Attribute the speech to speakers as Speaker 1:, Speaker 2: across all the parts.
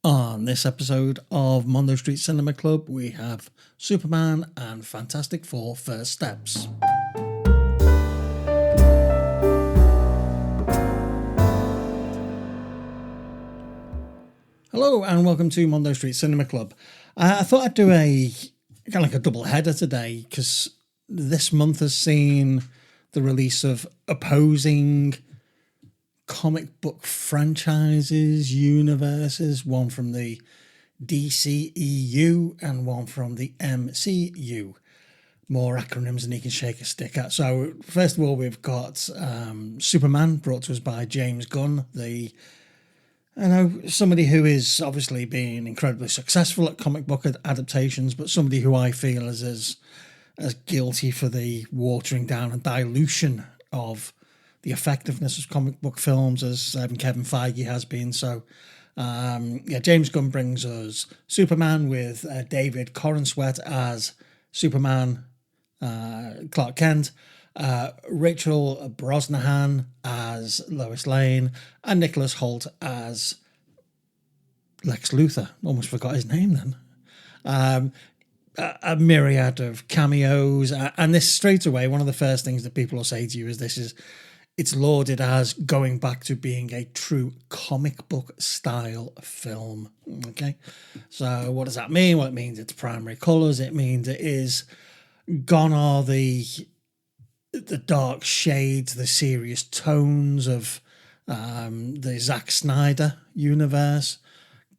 Speaker 1: On this episode of Mondo Street Cinema Club, we have Superman and Fantastic Four First Steps. Hello and welcome to Mondo Street Cinema Club. I thought I'd do a kind of like a double header today because this month has seen the release of opposing comic book franchises, universes, one from the DCEU and one from the MCU. More acronyms than you can shake a stick at. So first of all, we've got Superman, brought to us by James Gunn, somebody who is obviously being incredibly successful at comic book adaptations, but somebody who I feel is as guilty for the watering down and dilution of the effectiveness of comic book films as Kevin Feige has been. So, James Gunn brings us Superman with David Corenswet as Superman, Clark Kent, Rachel Brosnahan as Lois Lane, and Nicholas Hoult as Lex Luthor. Almost forgot his name then. A myriad of cameos, and this straight away, one of the first things that people will say to you is it's lauded as going back to being a true comic book style film. Okay, so what does that mean? Well, it means it's primary colours. It means it is gone are the dark shades, the serious tones of the Zack Snyder universe.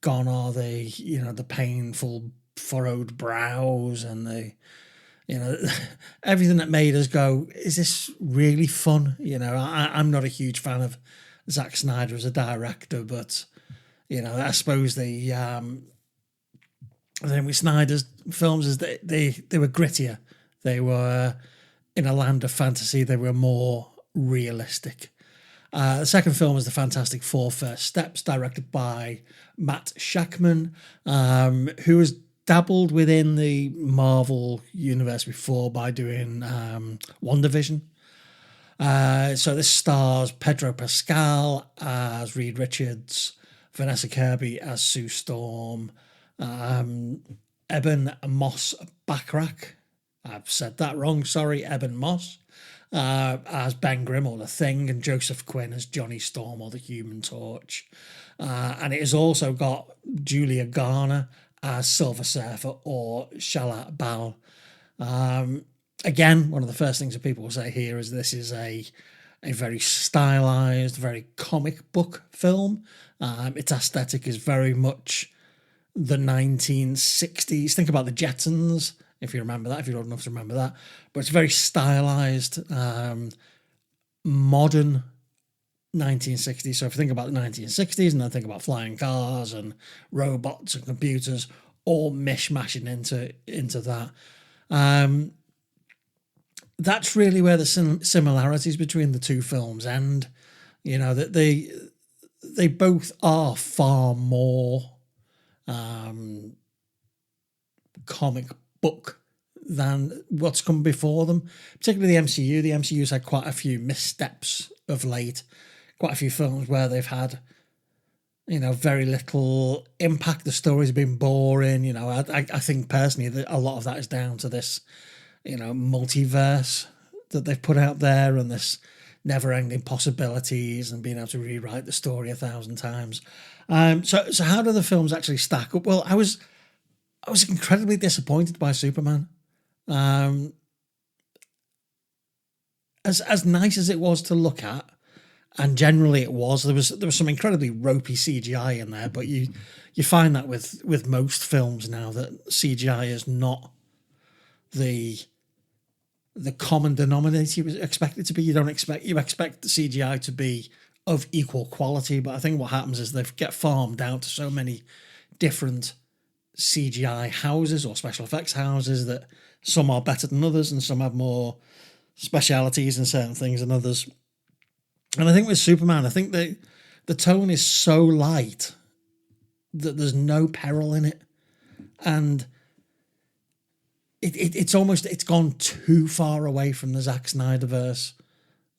Speaker 1: Gone are the painful furrowed brows and everything that made us go, is this really fun? I'm not a huge fan of Zack Snyder as a director, but I suppose the thing with Snyder's films is that they were grittier. They were in a land of fantasy. They were more realistic. The second film is the Fantastic Four First Steps, directed by Matt Shakman, who has dabbled within the Marvel universe before by doing WandaVision. So this stars Pedro Pascal as Reed Richards, Vanessa Kirby as Sue Storm, Eben Moss Backrack, I've said that wrong, sorry, Eben Moss, as Ben Grimm or The Thing, and Joseph Quinn as Johnny Storm or the Human Torch. And it has also got Julia Garner as Silver Surfer or Shala Bal. Again, one of the first things that people will say here is this is a very stylized, very comic book film. Its aesthetic is very much the 1960s. Think about the Jetsons, if you remember that, if you're old enough to remember that. But it's very stylized, modern 1960s. So if you think about the 1960s and then think about flying cars and robots and computers all mishmashing into that, that's really where the similarities between the two films end. That they both are far more comic book than what's come before them, particularly the MCU. The MCU's had quite a few missteps of late. Quite a few films where they've had, very little impact. The stories have been boring. I think personally that a lot of that is down to this, multiverse that they've put out there and this never-ending possibilities and being able to rewrite the story 1,000 times. So how do the films actually stack up? Well, I was incredibly disappointed by Superman. As nice as it was to look at, and generally it was, there was some incredibly ropey CGI in there, but you find that with most films now that CGI is not the common denominator you expect it to be. You expect the CGI to be of equal quality, but I think what happens is they get farmed out to so many different CGI houses or special effects houses that some are better than others and some have more specialities in certain things than others. And I think with Superman, I think the tone is so light that there's no peril in it. And it's gone too far away from the Zack Snyderverse.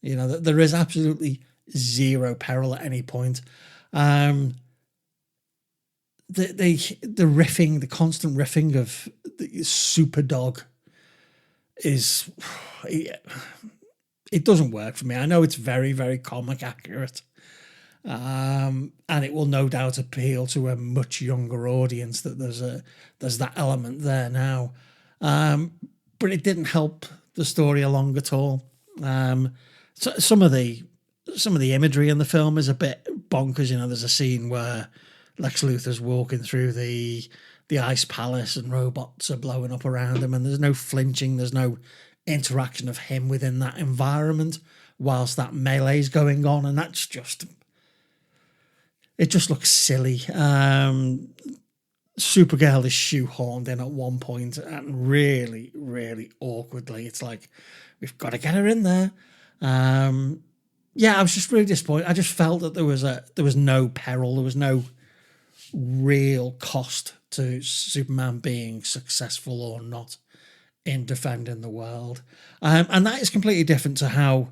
Speaker 1: There is absolutely zero peril at any point. the riffing, the constant riffing of the Super Dog is it doesn't work for me. I know it's very, very comic accurate, and it will no doubt appeal to a much younger audience. That there's that element there now, but it didn't help the story along at all. So some of the imagery in the film is a bit bonkers. You know, there's a scene where Lex Luthor's walking through the ice palace and robots are blowing up around him, and there's no flinching, there's no interaction of him within that environment whilst that melee's going on, and that's just, it just looks silly. Supergirl is shoehorned in at one point and really, really awkwardly. It's like, we've got to get her in there. Yeah, I was just really disappointed. I just felt that there was no peril, there was no real cost to Superman being successful or not in defending the world. And that is completely different to how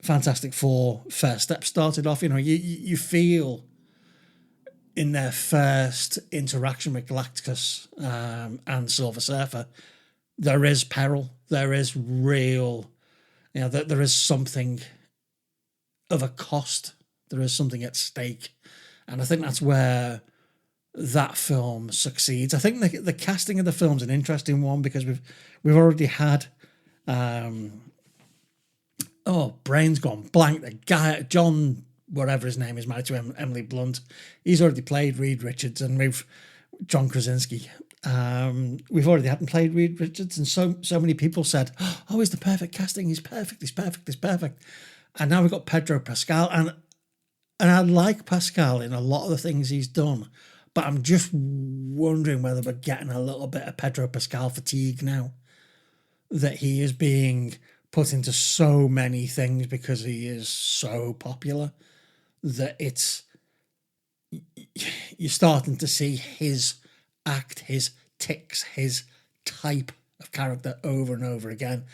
Speaker 1: Fantastic Four First Step started off. You know, you feel in their first interaction with Galactus and Silver Surfer, there is peril, there is real, you know, there is something of a cost, there is something at stake. And I think that's where that film succeeds. I think the casting of the film's an interesting one because we've already had brain's gone blank. The guy, John, whatever his name is, married to Emily Blunt. He's already played Reed Richards, and John Krasinski. We've already had him played Reed Richards, and so many people said, "Oh, he's the perfect casting. He's perfect. He's perfect. He's perfect." And now we've got Pedro Pascal, and I like Pascal in a lot of the things he's done. But I'm just wondering whether we're getting a little bit of Pedro Pascal fatigue now. That he is being put into so many things because he is so popular. That you're starting to see his act, his tics, his type of character over and over again.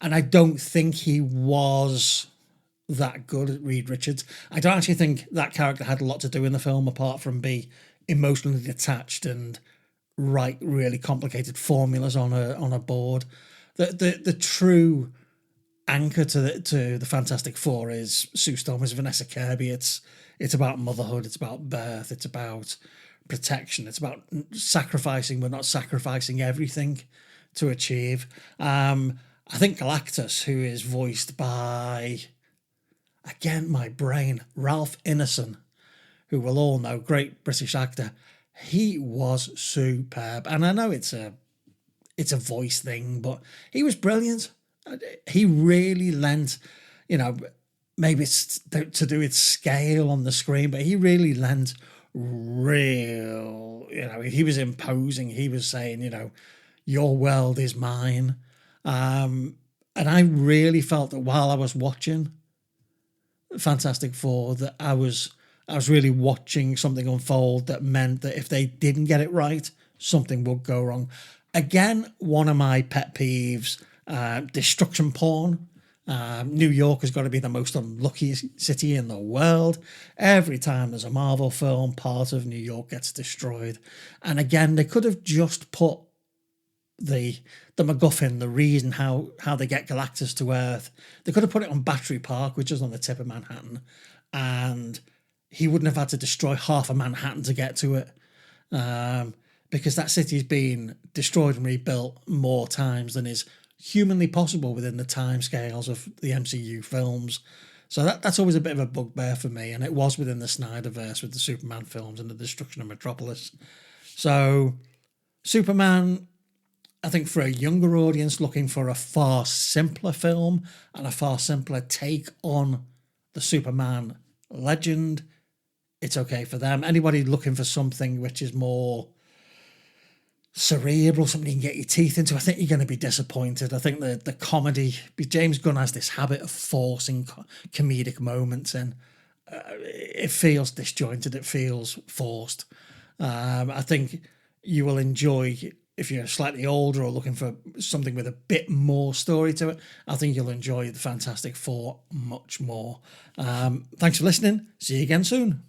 Speaker 1: And I don't think he was that good at Reed Richards. I don't actually think that character had a lot to do in the film apart from be emotionally detached and write really complicated formulas on a board. The true anchor to the Fantastic Four is Sue Storm, is Vanessa Kirby. It's about motherhood, it's about birth, it's about protection, it's about sacrificing but not sacrificing everything to achieve. I think Galactus, who is voiced by, again, my brain, Ralph Ineson, who we'll all know, great British actor, he was superb. And I know it's a voice thing, but he was brilliant. He really lent, you know, maybe it's to do with scale on the screen, but he really lent real, you know, he was imposing. He was saying, you know, your world is mine. And I really felt that while I was watching Fantastic Four, that I was really watching something unfold that meant that if they didn't get it right, something would go wrong. Again, one of my pet peeves, destruction porn. New York has got to be the most unlucky city in the world. Every time there's a Marvel film, part of New York gets destroyed. And again, they could have just put the MacGuffin, the reason how they get Galactus to Earth. They could have put it on Battery Park, which is on the tip of Manhattan, and he wouldn't have had to destroy half of Manhattan to get to it, because that city's been destroyed and rebuilt more times than is humanly possible within the timescales of the MCU films. So that's always a bit of a bugbear for me, and it was within the Snyderverse with the Superman films and the destruction of Metropolis. So Superman, I think for a younger audience looking for a far simpler film and a far simpler take on the Superman legend, it's okay for them. Anybody looking for something which is more cerebral, something you can get your teeth into, I think you're going to be disappointed. I think the comedy, James Gunn has this habit of forcing comedic moments, and it feels disjointed, it feels forced. I think you will enjoy, if you're slightly older or looking for something with a bit more story to it, I think you'll enjoy the Fantastic Four much more. Thanks for listening. See you again soon.